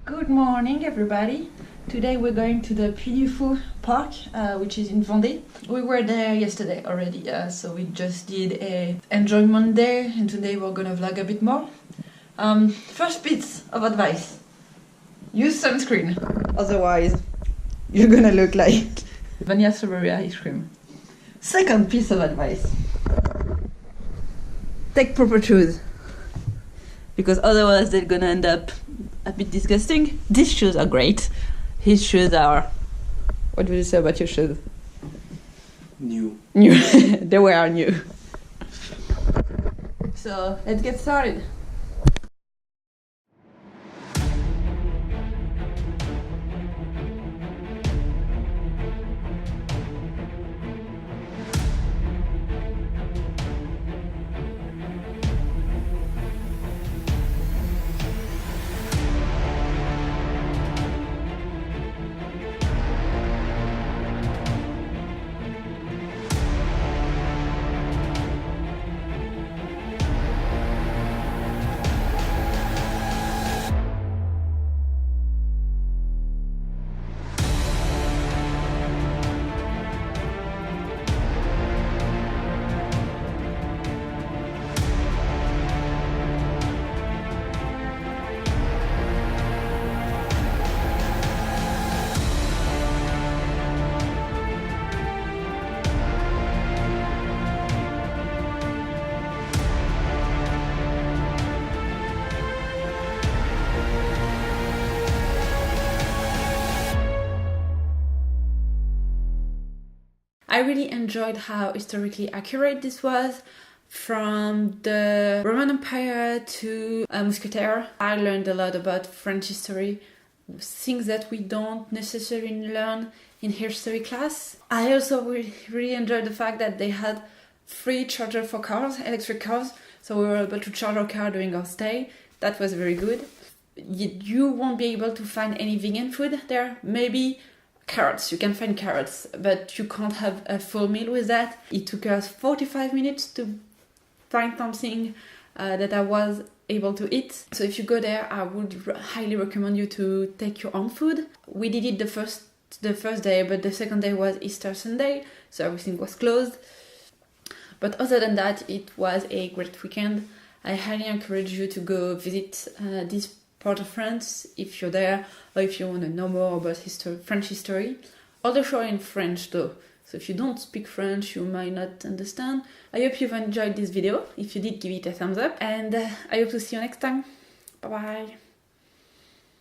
Good morning, everybody. Today we're going to the Puy du Fou park, which is in Vendée. We were there yesterday already, so we just did a enjoyment day, and today we're gonna vlog a bit more. First piece of advice: use sunscreen, otherwise you're gonna look like vanilla strawberry ice cream. Second piece of advice: take proper shoes, because otherwise they're gonna end up a bit disgusting. These shoes are great. His shoes are... What would you say about your shoes? New. New. They were new. So let's get started. I really enjoyed how historically accurate this was. From the Roman Empire to Musketeer, I learned a lot about French history, things that we don't necessarily learn in history class. I also really enjoyed the fact that they had free charger for cars, electric cars, so we were able to charge our car during our stay. That was very good. You won't be able to find any vegan food there. Maybe carrots, you can find carrots, but you can't have a full meal with that. It took us 45 minutes to find something that I was able to eat. So if you go there, I would highly recommend you to take your own food. We did it the first day, but the second day was Easter Sunday, so everything was closed. But other than that, it was a great weekend. I highly encourage you to go visit this part of France if you're there, or if you want to know more about French history. All the show are in French though, so if you don't speak French you might not understand. I hope you've enjoyed this video. If you did, give it a thumbs up, and I hope to see you next time. Bye bye.